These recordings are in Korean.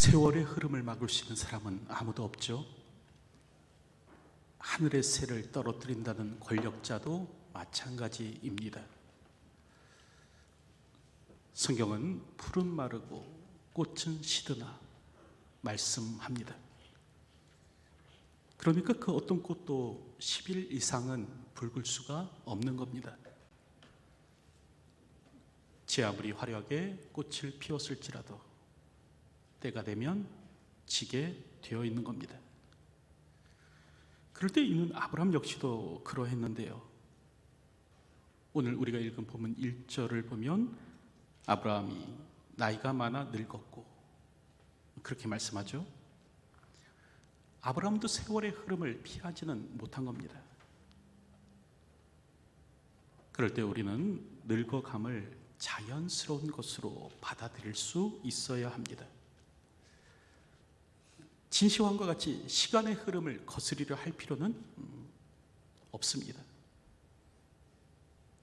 세월의 흐름을 막을 수 있는 사람은 아무도 없죠. 하늘의 새를 떨어뜨린다는 권력자도 마찬가지입니다. 성경은 풀은 마르고 꽃은 시드나 말씀합니다. 그러니까 그 어떤 꽃도 10일 이상은 붉을 수가 없는 겁니다. 제 아무리 화려하게 꽃을 피웠을지라도 때가 되면 지게 되어 있는 겁니다. 그럴 때 있는 아브라함 역시도 그러했는데요. 오늘 우리가 읽은 본문 1절을 보면 아브라함이 나이가 많아 늙었고 그렇게 말씀하죠. 아브라함도 세월의 흐름을 피하지는 못한 겁니다. 그럴 때 우리는 늙어감을 자연스러운 것으로 받아들일 수 있어야 합니다. 진시황과 같이 시간의 흐름을 거스리려 할 필요는 없습니다.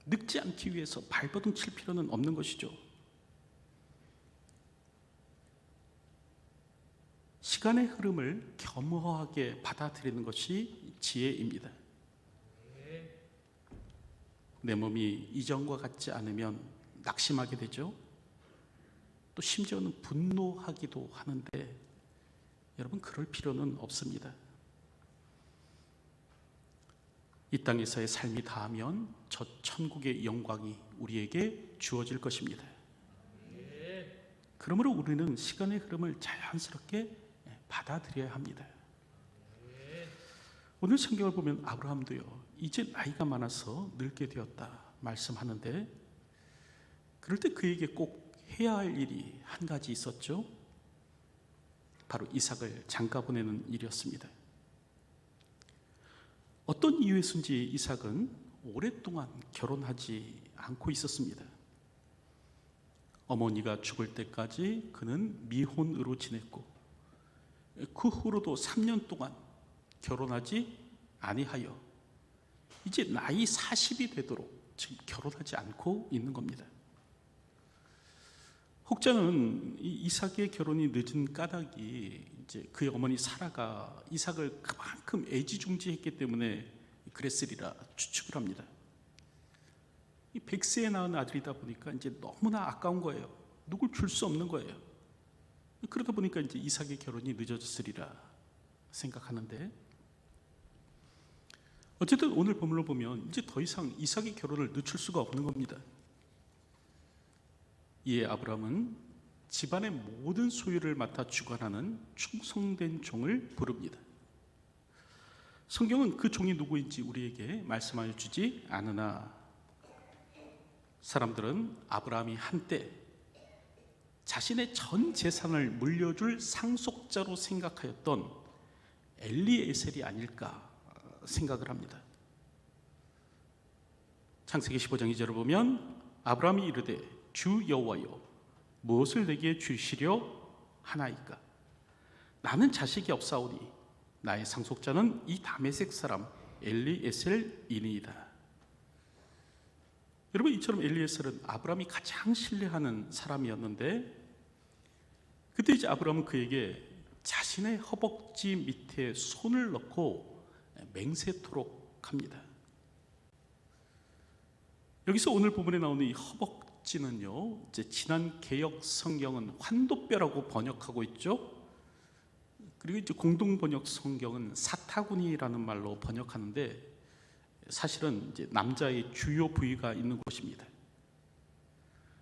늙지 않기 위해서 발버둥 칠 필요는 없는 것이죠. 시간의 흐름을 겸허하게 받아들이는 것이 지혜입니다. 내 몸이 이전과 같지 않으면 낙심하게 되죠. 또 심지어는 분노하기도 하는데 여러분, 그럴 필요는 없습니다. 이 땅에서의 삶이 다하면 저 천국의 영광이 우리에게 주어질 것입니다. 그러므로 우리는 시간의 흐름을 자연스럽게 받아들여야 합니다. 오늘 성경을 보면 아브라함도요, 이제 나이가 많아서 늙게 되었다 말씀하는데, 그럴 때 그에게 꼭 해야 할 일이 한 가지 있었죠. 바로 이삭을 장가 보내는 일이었습니다. 어떤 이유에서인지 이삭은 오랫동안 결혼하지 않고 있었습니다. 어머니가 죽을 때까지 그는 미혼으로 지냈고, 그 후로도 3년 동안 결혼하지 아니하여 이제 나이 40이 되도록 지금 결혼하지 않고 있는 겁니다. 혹자는 이 이삭의 결혼이 늦은 까닭이 이제 그의 어머니 사라가 이삭을 그만큼 애지중지했기 때문에 그랬으리라 추측을 합니다. 이 100세에 낳은 아들이다 보니까 이제 너무나 아까운 거예요. 누굴 줄 수 없는 거예요. 그러다 보니까 이제 이삭의 결혼이 늦어졌으리라 생각하는데, 어쨌든 오늘 본문을 보면 이제 더 이상 이삭의 결혼을 늦출 수가 없는 겁니다. 이에 아브라함은 집안의 모든 소유를 맡아 주관하는 충성된 종을 부릅니다. 성경은 그 종이 누구인지 우리에게 말씀하여 주지 않으나, 사람들은 아브라함이 한때 자신의 전 재산을 물려줄 상속자로 생각하였던 엘리에셀이 아닐까 생각을 합니다. 창세기 15장 2절을 보면 아브라함이 이르되 주 여호와여, 무엇을 내게 주시려 하나이까? 나는 자식이 없사오니 나의 상속자는 이 다메섹 사람 엘리에셀이니이다. 여러분, 이처럼 엘리에셀은 아브라함이 가장 신뢰하는 사람이었는데, 그때 이제 아브라함은 그에게 자신의 허벅지 밑에 손을 넣고 맹세토록 합니다. 여기서 오늘 본문에 나오는 이 허벅지는요, 이제 지난 개역 성경은 환도뼈라고 번역하고 있죠. 그리고 이제 공동 번역 성경은 사타구니라는 말로 번역하는데, 사실은 이제 남자의 주요 부위가 있는 곳입니다.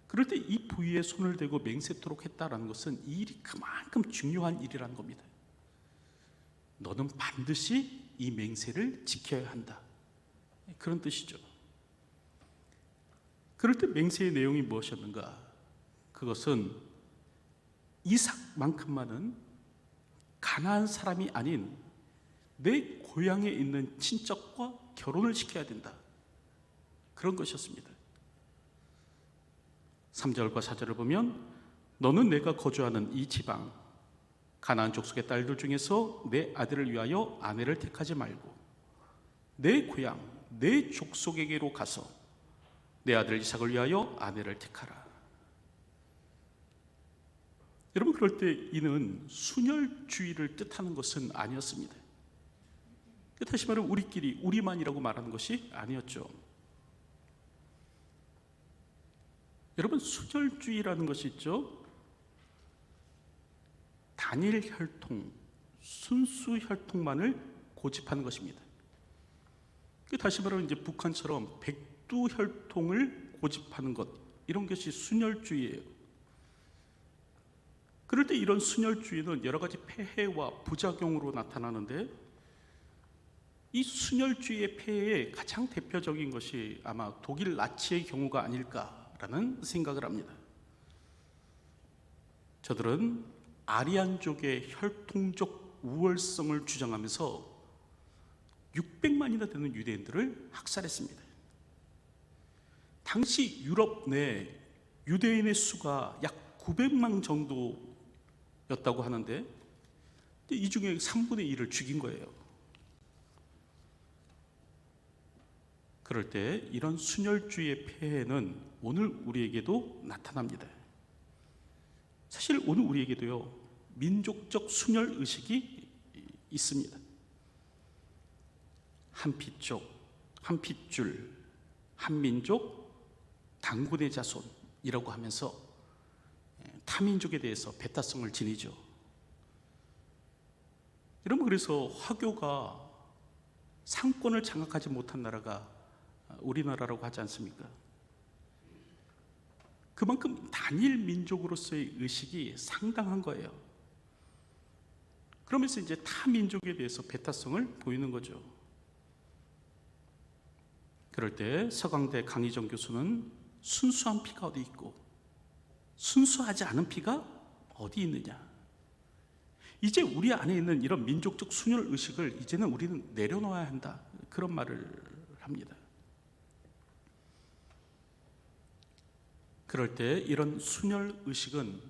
그럴 때 이 부위에 손을 대고 맹세토록 했다라는 것은 이 일이 그만큼 중요한 일이라는 겁니다. 너는 반드시 이 맹세를 지켜야 한다, 그런 뜻이죠. 그럴 때 맹세의 내용이 무엇이었는가? 그것은 이삭만큼만은 가난한 사람이 아닌 내 고향에 있는 친척과 결혼을 시켜야 된다, 그런 것이었습니다. 3절과 4절을 보면 너는 내가 거주하는 이 지방 가나안 족속의 딸들 중에서 내 아들을 위하여 아내를 택하지 말고 내 고향 내 족속에게로 가서 내 아들 이삭을 위하여 아내를 택하라. 여러분, 그럴 때 이는 순혈주의를 뜻하는 것은 아니었습니다. 다시 말하면 우리끼리, 우리만이라고 말하는 것이 아니었죠. 여러분, 순혈주의라는 것이 있죠. 단일 혈통, 순수 혈통만을 고집하는 것입니다. 다시 말하면 이제 북한처럼 백두 혈통을 고집하는 것, 이런 것이 순혈주의예요. 그럴 때 이런 순혈주의는 여러 가지 폐해와 부작용으로 나타나는데, 이 순혈주의의 폐해의 가장 대표적인 것이 아마 독일 나치의 경우가 아닐까라는 생각을 합니다. 저들은 아리안족의 혈통적 우월성을 주장하면서 600만이나 되는 유대인들을 학살했습니다. 당시 유럽 내 유대인의 수가 약 900만 정도였다고 하는데, 이 중에 3분의 1을 죽인 거예요. 그럴 때 이런 순혈주의의 폐해는 오늘 우리에게도 나타납니다. 사실 오늘 우리에게도요, 민족적 순혈의식이 있습니다. 한 피족, 한 핏줄, 한 민족, 단군의 자손이라고 하면서 타민족에 대해서 배타성을 지니죠. 여러분, 그래서 화교가 상권을 장악하지 못한 나라가 우리나라라고 하지 않습니까? 그만큼 단일 민족으로서의 의식이 상당한 거예요. 그러면서 이제 타 민족에 대해서 배타성을 보이는 거죠. 그럴 때 서강대 강희정 교수는 순수한 피가 어디 있고 순수하지 않은 피가 어디 있느냐, 이제 우리 안에 있는 이런 민족적 순혈 의식을 이제는 우리는 내려놓아야 한다, 그런 말을 합니다. 그럴 때 이런 순혈 의식은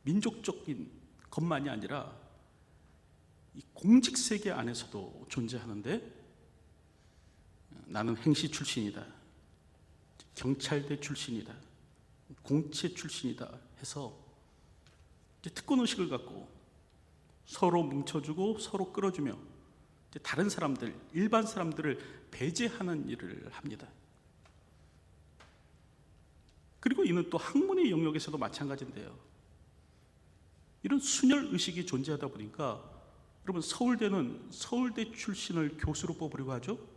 민족적인 것만이 아니라 이 공직 세계 안에서도 존재하는데, 나는 행시 출신이다, 경찰대 출신이다, 공채 출신이다 해서 특권 의식을 갖고 서로 뭉쳐주고 서로 끌어주며 다른 사람들, 일반 사람들을 배제하는 일을 합니다. 그리고 이는 또 학문의 영역에서도 마찬가지인데요, 이런 순혈 의식이 존재하다 보니까 여러분, 서울대는 서울대 출신을 교수로 뽑으려고 하죠.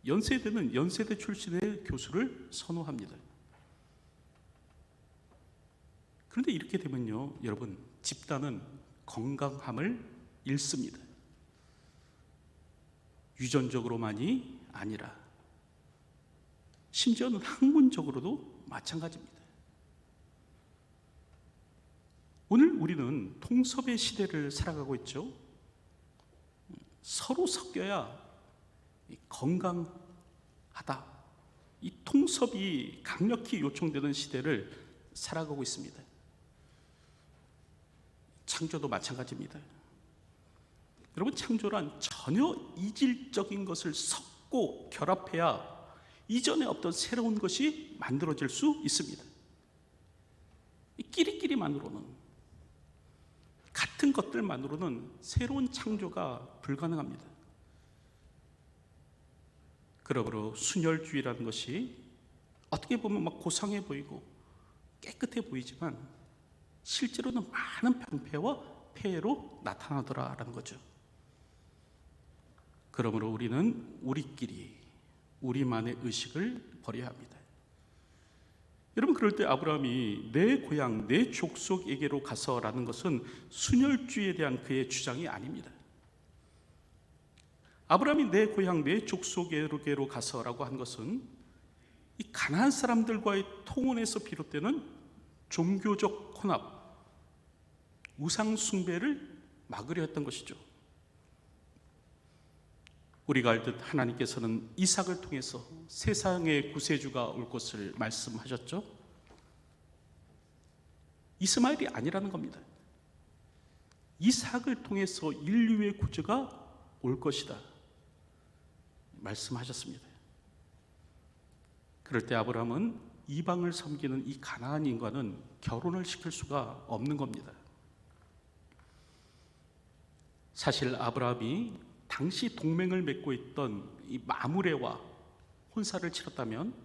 연세대는 연세대 출신의 교수를 선호합니다. 그런데 이렇게 되면요, 여러분, 집단은 건강함을 잃습니다. 유전적으로만이 아니라 심지어는 학문적으로도 마찬가지입니다. 오늘 우리는 통섭의 시대를 살아가고 있죠. 서로 섞여야 건강하다, 이 통섭이 강력히 요청되는 시대를 살아가고 있습니다. 창조도 마찬가지입니다. 여러분, 창조란 전혀 이질적인 것을 섞고 결합해야 이전에 어떤 새로운 것이 만들어질 수 있습니다. 끼리끼리만으로는, 같은 것들만으로는 새로운 창조가 불가능합니다. 그러므로 순혈주의라는 것이 어떻게 보면 막 고상해 보이고 깨끗해 보이지만 실제로는 많은 방패와 폐해로 나타나더라라는 거죠. 그러므로 우리는 우리끼리, 우리만의 의식을 버려야 합니다. 여러분, 그럴 때 아브라함이 내 고향, 내 족속에게로 가서라는 것은 순혈주의에 대한 그의 주장이 아닙니다. 아브라함이 내 고향, 내 족속에게로 가서라고 한 것은 이 가나안 사람들과의 통혼에서 비롯되는 종교적 혼합, 우상 숭배를 막으려 했던 것이죠. 우리가 알듯 하나님께서는 이삭을 통해서 세상의 구세주가 올 것을 말씀하셨죠. 이스마엘이 아니라는 겁니다. 이삭을 통해서 인류의 구주가 올 것이다 말씀하셨습니다. 그럴 때 아브라함은 이방을 섬기는 이 가나안 인과는 결혼을 시킬 수가 없는 겁니다. 사실 아브라함이 당시 동맹을 맺고 있던 이 마므레와 혼사를 치렀다면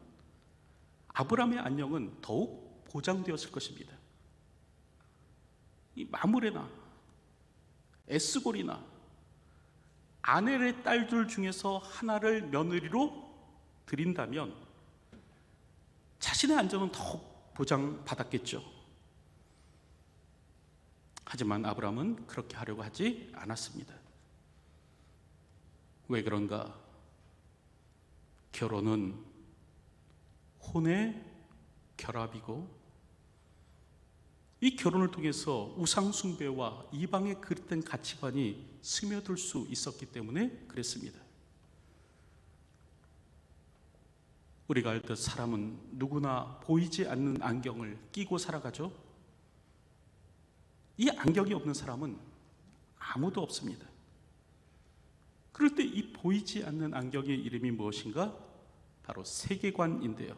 아브라함의 안녕은 더욱 보장되었을 것입니다. 이 마므레나 에스골이나 아넬의 딸들 중에서 하나를 며느리로 드린다면 자신의 안전은 더욱 보장받았겠죠. 하지만 아브라함은 그렇게 하려고 하지 않았습니다. 왜 그런가? 결혼은 혼의 결합이고 이 결혼을 통해서 우상숭배와 이방의 그릇된 가치관이 스며들 수 있었기 때문에 그랬습니다. 우리가 알듯 사람은 누구나 보이지 않는 안경을 끼고 살아가죠. 이 안경이 없는 사람은 아무도 없습니다. 그럴 때 이 보이지 않는 안경의 이름이 무엇인가? 바로 세계관인데요.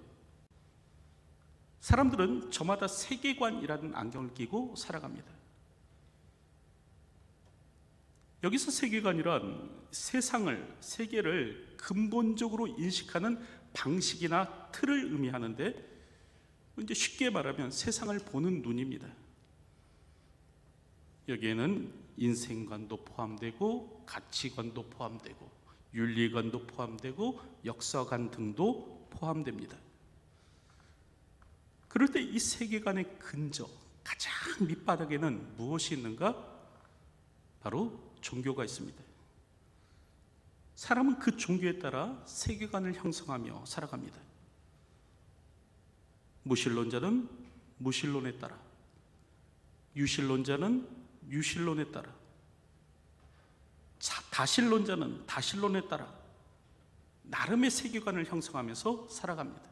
사람들은 저마다 세계관이라는 안경을 끼고 살아갑니다. 여기서 세계관이란 세계를 근본적으로 인식하는 방식이나 틀을 의미하는데, 이제 쉽게 말하면 세상을 보는 눈입니다. 여기에는 인생관도 포함되고 가치관도 포함되고 윤리관도 포함되고 역사관 등도 포함됩니다. 그럴 때 이 세계관의 근저, 가장 밑바닥에는 무엇이 있는가? 바로 종교가 있습니다. 사람은 그 종교에 따라 세계관을 형성하며 살아갑니다. 무신론자는 무신론에 따라, 유신론자는 유신론에 따라, 다신론자는 다신론에 따라 나름의 세계관을 형성하면서 살아갑니다.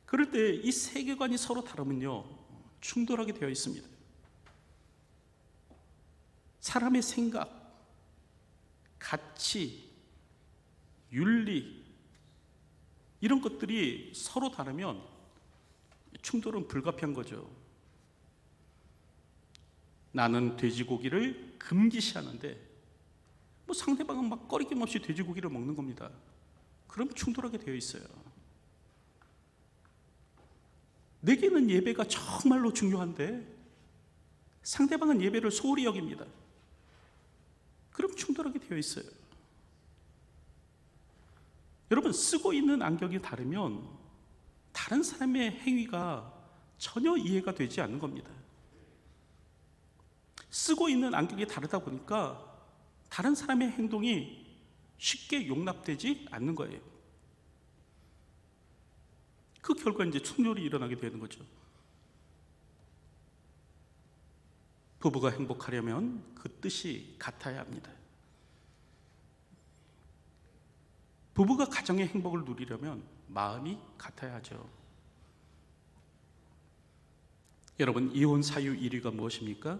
그럴 때 이 세계관이 서로 다르면요, 충돌하게 되어 있습니다. 사람의 생각, 가치, 윤리, 이런 것들이 서로 다르면 충돌은 불가피한 거죠. 나는 돼지고기를 금기시하는데 상대방은 막 꺼리낌 없이 돼지고기를 먹는 겁니다. 그럼 충돌하게 되어 있어요. 내게는 예배가 정말로 중요한데 상대방은 예배를 소홀히 여깁니다. 그럼 충돌하게 되어 있어요. 여러분, 쓰고 있는 안경이 다르면 다른 사람의 행위가 전혀 이해가 되지 않는 겁니다. 쓰고 있는 안경이 다르다 보니까 다른 사람의 행동이 쉽게 용납되지 않는 거예요. 그 결과 이제 충돌이 일어나게 되는 거죠. 부부가 행복하려면 그 뜻이 같아야 합니다. 부부가 가정의 행복을 누리려면 마음이 같아야 하죠. 여러분, 이혼 사유 1위가 무엇입니까?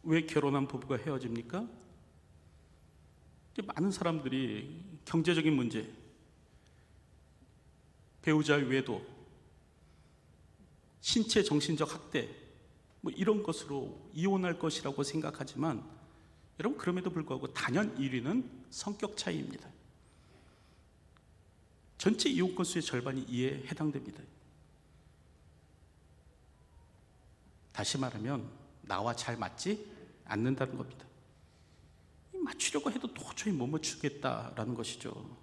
왜 결혼한 부부가 헤어집니까? 많은 사람들이 경제적인 문제, 배우자 외도, 신체 정신적 학대, 이런 것으로 이혼할 것이라고 생각하지만, 여러분, 그럼에도 불구하고 단연 1위는 성격 차이입니다. 전체 이혼 건수의 절반이 이에 해당됩니다. 다시 말하면 나와 잘 맞지 않는다는 겁니다. 맞추려고 해도 도저히 못 맞추겠다라는 것이죠.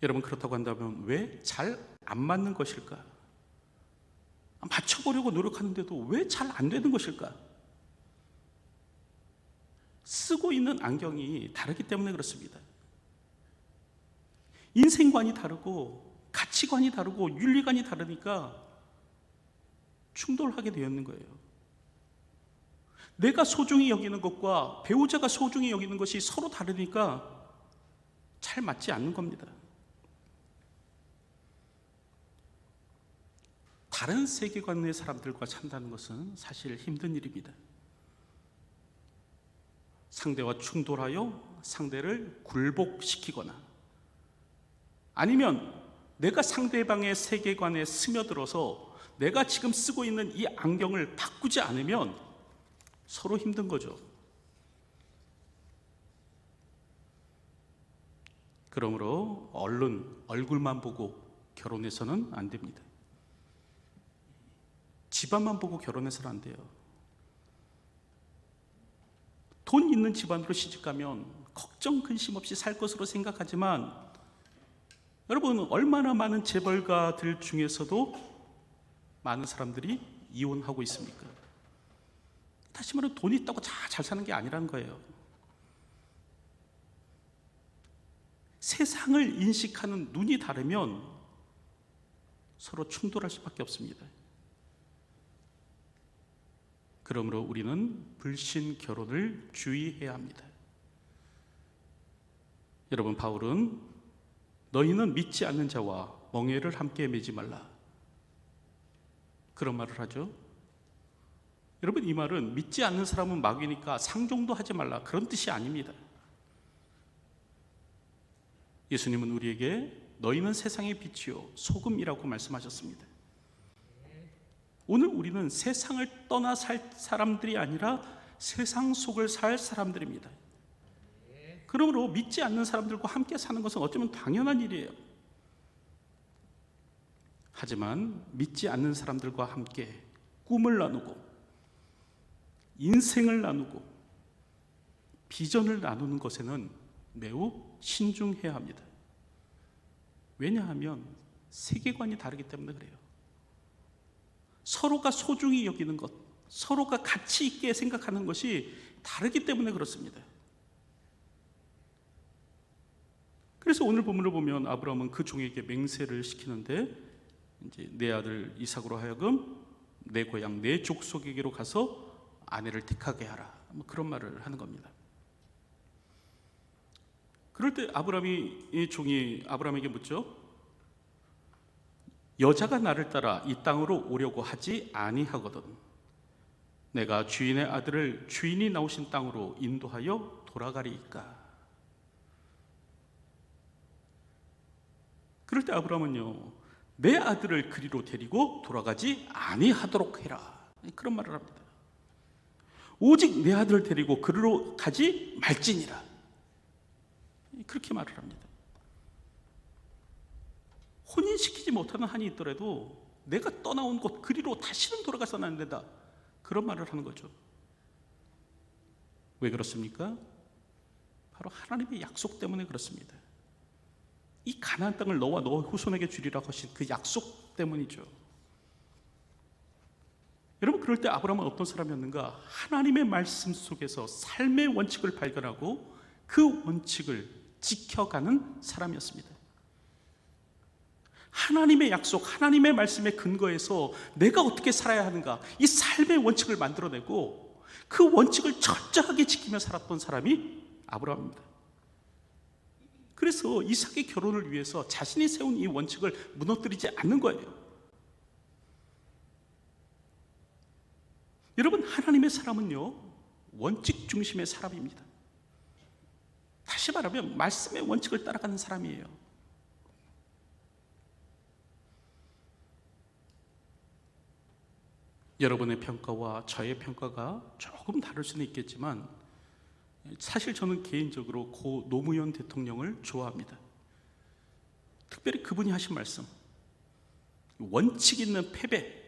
여러분, 그렇다고 한다면 왜 잘 안 맞는 것일까? 맞춰보려고 노력하는데도 왜 잘 안 되는 것일까? 쓰고 있는 안경이 다르기 때문에 그렇습니다. 인생관이 다르고 가치관이 다르고 윤리관이 다르니까 충돌하게 되었는 거예요. 내가 소중히 여기는 것과 배우자가 소중히 여기는 것이 서로 다르니까 잘 맞지 않는 겁니다. 다른 세계관의 사람들과 산다는 것은 사실 힘든 일입니다. 상대와 충돌하여 상대를 굴복시키거나 아니면 내가 상대방의 세계관에 스며들어서 내가 지금 쓰고 있는 이 안경을 바꾸지 않으면 서로 힘든 거죠. 그러므로 얼굴만 보고 결혼해서는 안 됩니다. 집안만 보고 결혼해서는 안 돼요. 돈 있는 집안으로 시집가면 걱정 근심 없이 살 것으로 생각하지만, 여러분, 얼마나 많은 재벌가들 중에서도 많은 사람들이 이혼하고 있습니까? 다시 말해 돈이 있다고 잘 사는 게 아니라는 거예요. 세상을 인식하는 눈이 다르면 서로 충돌할 수밖에 없습니다. 그러므로 우리는 불신 결혼을 주의해야 합니다. 여러분, 바울은 너희는 믿지 않는 자와 멍에를 함께 매지 말라, 그런 말을 하죠. 여러분, 이 말은 믿지 않는 사람은 마귀니까 상종도 하지 말라, 그런 뜻이 아닙니다. 예수님은 우리에게 너희는 세상의 빛이요 소금이라고 말씀하셨습니다. 오늘 우리는 세상을 떠나 살 사람들이 아니라 세상 속을 살 사람들입니다. 그러므로 믿지 않는 사람들과 함께 사는 것은 어쩌면 당연한 일이에요. 하지만 믿지 않는 사람들과 함께 꿈을 나누고 인생을 나누고 비전을 나누는 것에는 매우 신중해야 합니다. 왜냐하면 세계관이 다르기 때문에 그래요. 서로가 소중히 여기는 것, 서로가 가치 있게 생각하는 것이 다르기 때문에 그렇습니다. 그래서 오늘 본문을 보면 아브라함은 그 종에게 맹세를 시키는데, 이제 내 아들 이삭으로 하여금 내 고향 내 족속에게로 가서 아내를 택하게 하라, 그런 말을 하는 겁니다. 그럴 때 이 종이 아브라함에게 묻죠. 여자가 나를 따라 이 땅으로 오려고 하지 아니하거든 내가 주인의 아들을 주인이 나오신 땅으로 인도하여 돌아가리이까. 그럴 때 아브라함은요, 내 아들을 그리로 데리고 돌아가지 아니하도록 해라, 그런 말을 합니다. 오직 내 아들을 데리고 그리로 가지 말지니라, 그렇게 말을 합니다. 혼인시키지 못하는 한이 있더라도 내가 떠나온 곳 그리로 다시는 돌아가서는 안 된다, 그런 말을 하는 거죠. 왜 그렇습니까? 바로 하나님의 약속 때문에 그렇습니다. 이 가나안 땅을 너와 너 후손에게 주리라고 하신 그 약속 때문이죠. 여러분, 그럴 때 아브라함은 어떤 사람이었는가? 하나님의 말씀 속에서 삶의 원칙을 발견하고 그 원칙을 지켜가는 사람이었습니다. 하나님의 약속, 하나님의 말씀에 근거해서 내가 어떻게 살아야 하는가, 이 삶의 원칙을 만들어내고 그 원칙을 철저하게 지키며 살았던 사람이 아브라함입니다. 그래서 이삭의 결혼을 위해서 자신이 세운 이 원칙을 무너뜨리지 않는 거예요. 여러분, 하나님의 사람은요, 원칙 중심의 사람입니다. 다시 말하면 말씀의 원칙을 따라가는 사람이에요. 여러분의 평가와 저의 평가가 조금 다를 수는 있겠지만, 사실 저는 개인적으로 고 노무현 대통령을 좋아합니다. 특별히 그분이 하신 말씀, 원칙 있는 패배라는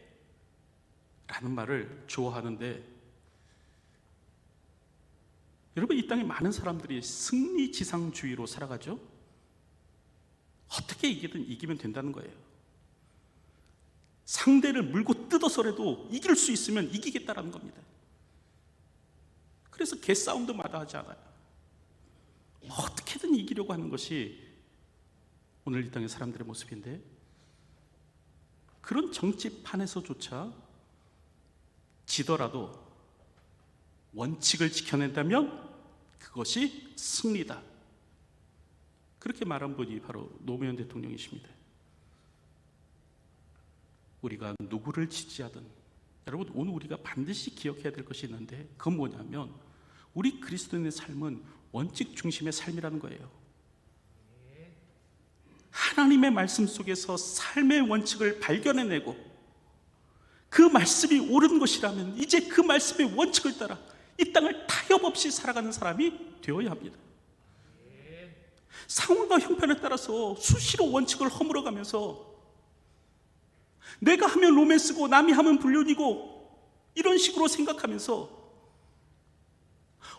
말을 좋아하는데, 여러분, 이 땅에 많은 사람들이 승리지상주의로 살아가죠. 어떻게 이기면 된다는 거예요. 상대를 물고 뜯어서라도 이길 수 있으면 이기겠다라는 겁니다. 그래서 개싸움도 마다하지 않아요. 어떻게든 이기려고 하는 것이 오늘 이 땅의 사람들의 모습인데, 그런 정치판에서조차 지더라도 원칙을 지켜낸다면 그것이 승리다, 그렇게 말한 분이 바로 노무현 대통령이십니다. 우리가 누구를 지지하든, 여러분, 오늘 우리가 반드시 기억해야 될 것이 있는데, 그건 뭐냐면 우리 그리스도인의 삶은 원칙 중심의 삶이라는 거예요. 하나님의 말씀 속에서 삶의 원칙을 발견해내고 그 말씀이 옳은 것이라면 이제 그 말씀의 원칙을 따라 이 땅을 타협 없이 살아가는 사람이 되어야 합니다. 상황과 형편에 따라서 수시로 원칙을 허물어가면서 내가 하면 로맨스고 남이 하면 불륜이고 이런 식으로 생각하면서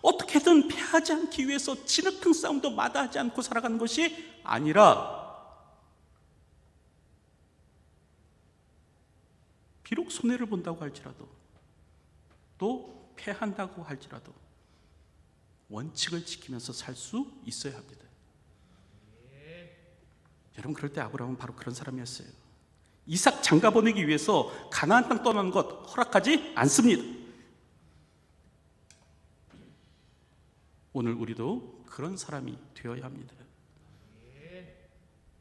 어떻게든 패하지 않기 위해서 진흙탕 싸움도 마다하지 않고 살아가는 것이 아니라 비록 손해를 본다고 할지라도 또 패한다고 할지라도 원칙을 지키면서 살 수 있어야 합니다. 여러분, 그럴 때 아브라함은 바로 그런 사람이었어요. 이삭 장가 보내기 위해서 가나안 땅 떠나는 것 허락하지 않습니다. 오늘 우리도 그런 사람이 되어야 합니다.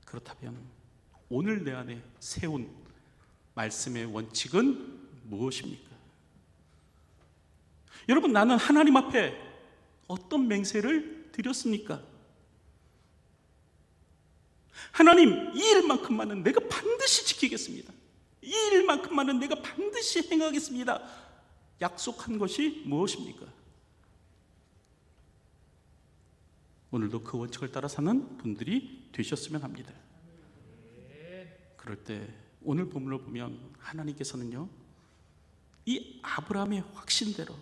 그렇다면 오늘 내 안에 세운 말씀의 원칙은 무엇입니까? 여러분, 나는 하나님 앞에 어떤 맹세를 드렸습니까? 하나님, 이 일만큼만은 내가 반드시 지키겠습니다. 이 일만큼만은 내가 반드시 행하겠습니다. 약속한 것이 무엇입니까? 오늘도 그 원칙을 따라 사는 분들이 되셨으면 합니다. 그럴 때 오늘 본문을 보면 하나님께서는요, 이 아브라함의 확신대로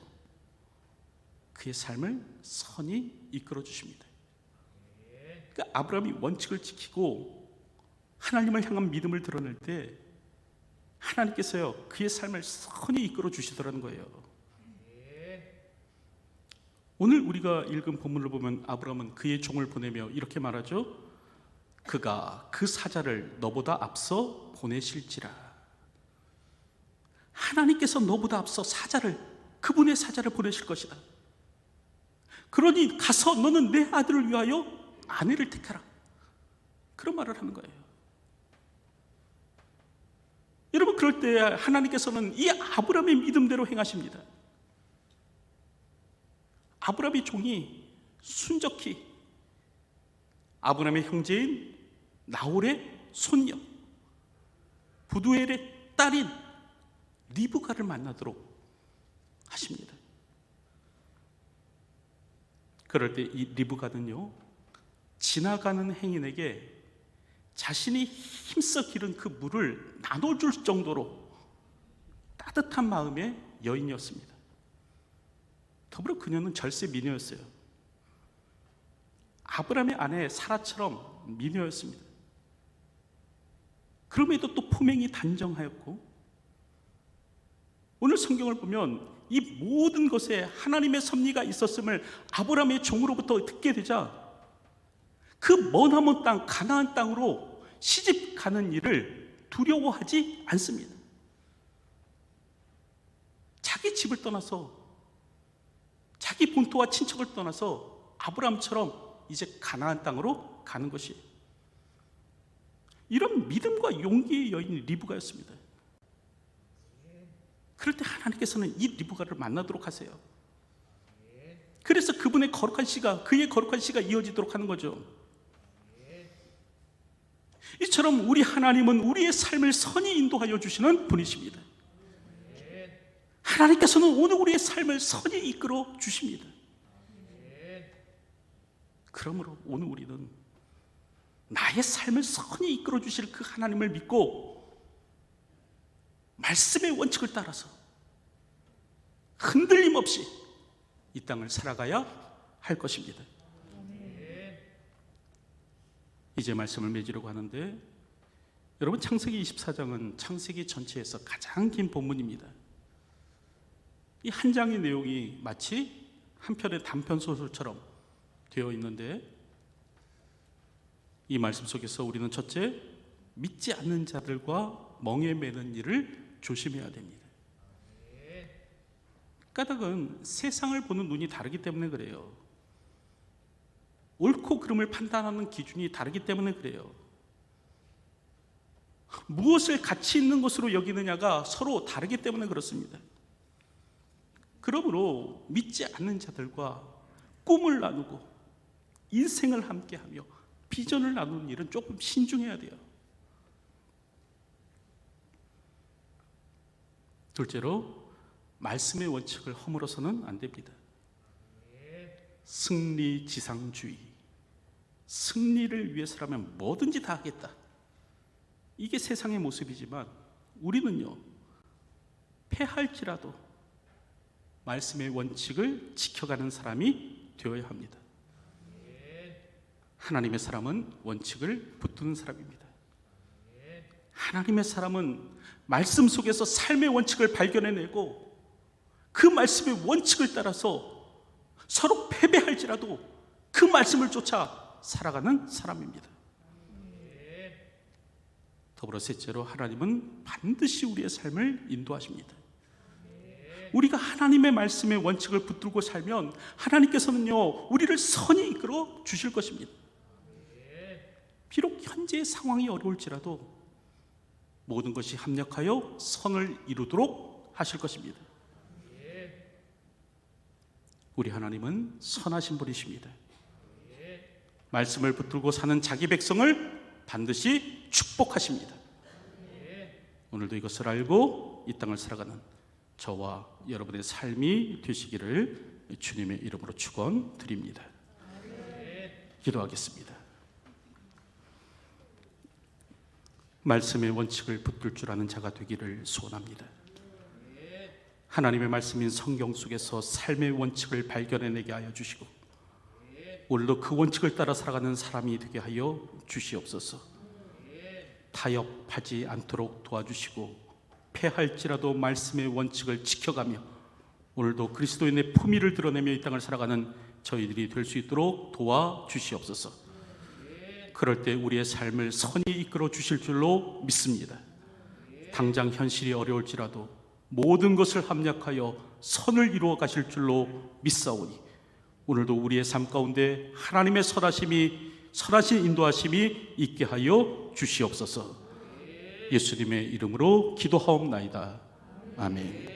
그의 삶을 선히 이끌어 주십니다. 그러니까 아브라함이 원칙을 지키고 하나님을 향한 믿음을 드러낼 때 하나님께서요, 그의 삶을 선히 이끌어 주시더라는 거예요. 오늘 우리가 읽은 본문을 보면 아브라함은 그의 종을 보내며 이렇게 말하죠. 그가 그 사자를 너보다 앞서 보내실지라. 하나님께서 너보다 앞서 그분의 사자를 보내실 것이다. 그러니 가서 너는 내 아들을 위하여 아내를 택하라. 그런 말을 하는 거예요. 여러분, 그럴 때 하나님께서는 이 아브라함의 믿음대로 행하십니다. 아브라함의 종이 순적히 아브라함의 형제인 나홀의 손녀 부두엘의 딸인 리브가를 만나도록 하십니다. 그럴 때 이 리브가는요, 지나가는 행인에게 자신이 힘써 기른 그 물을 나눠줄 정도로 따뜻한 마음의 여인이었습니다. 더불어 그녀는 절세 미녀였어요. 아브라함의 아내 사라처럼 미녀였습니다. 그럼에도 또 품행이 단정하였고, 오늘 성경을 보면 이 모든 것에 하나님의 섭리가 있었음을 아브라함의 종으로부터 듣게 되자 그 머나먼 땅 가나안 땅으로 시집 가는 일을 두려워하지 않습니다. 자기 집을 떠나서 자기 본토와 친척을 떠나서 아브라함처럼 이제 가나안 땅으로 가는 것이, 이런 믿음과 용기의 여인 리브가였습니다. 그럴 때 하나님께서는 이 리브가를 만나도록 하세요. 그래서 그의 거룩한 씨가 이어지도록 하는 거죠. 이처럼 우리 하나님은 우리의 삶을 선히 인도하여 주시는 분이십니다. 하나님께서는 오늘 우리의 삶을 선히 이끌어 주십니다. 그러므로 오늘 우리는 나의 삶을 선히 이끌어 주실 그 하나님을 믿고 말씀의 원칙을 따라서 흔들림 없이 이 땅을 살아가야 할 것입니다. 이제 말씀을 맺으려고 하는데, 여러분, 창세기 24장은 창세기 전체에서 가장 긴 본문입니다. 이 한 장의 내용이 마치 한 편의 단편 소설처럼 되어 있는데, 이 말씀 속에서 우리는 첫째, 믿지 않는 자들과 멍에 매는 일을 조심해야 됩니다. 까닭은 세상을 보는 눈이 다르기 때문에 그래요. 옳고 그름을 판단하는 기준이 다르기 때문에 그래요. 무엇을 가치 있는 것으로 여기느냐가 서로 다르기 때문에 그렇습니다. 그러므로 믿지 않는 자들과 꿈을 나누고 인생을 함께하며 비전을 나누는 일은 조금 신중해야 돼요. 둘째로, 말씀의 원칙을 허물어서는 안 됩니다. 승리지상주의, 승리를 위해서라면 뭐든지 다 하겠다, 이게 세상의 모습이지만 우리는요, 패할지라도 말씀의 원칙을 지켜가는 사람이 되어야 합니다. 하나님의 사람은 원칙을 붙드는 사람입니다. 하나님의 사람은 말씀 속에서 삶의 원칙을 발견해내고 그 말씀의 원칙을 따라서 서로 패배할지라도 그 말씀을 쫓아 살아가는 사람입니다. 더불어 셋째로, 하나님은 반드시 우리의 삶을 인도하십니다. 우리가 하나님의 말씀의 원칙을 붙들고 살면 하나님께서는요, 우리를 선히 이끌어 주실 것입니다. 비록 현재의 상황이 어려울지라도 모든 것이 합력하여 선을 이루도록 하실 것입니다. 우리 하나님은 선하신 분이십니다. 말씀을 붙들고 사는 자기 백성을 반드시 축복하십니다. 오늘도 이것을 알고 이 땅을 살아가는 저와 여러분의 삶이 되시기를 주님의 이름으로 축원드립니다. 기도하겠습니다. 말씀의 원칙을 붙들 줄 아는 자가 되기를 소원합니다. 하나님의 말씀인 성경 속에서 삶의 원칙을 발견해내게 하여 주시고 오늘도 그 원칙을 따라 살아가는 사람이 되게 하여 주시옵소서. 타협하지 않도록 도와주시고 패할지라도 말씀의 원칙을 지켜가며 오늘도 그리스도인의 품위를 드러내며 이 땅을 살아가는 저희들이 될 수 있도록 도와주시옵소서. 그럴 때 우리의 삶을 선히 이끌어 주실 줄로 믿습니다. 당장 현실이 어려울지라도 모든 것을 합력하여 선을 이루어 가실 줄로 믿사오니 오늘도 우리의 삶 가운데 하나님의 선하신 인도하심이 있게 하여 주시옵소서. 예수님의 이름으로 기도하옵나이다. 아멘.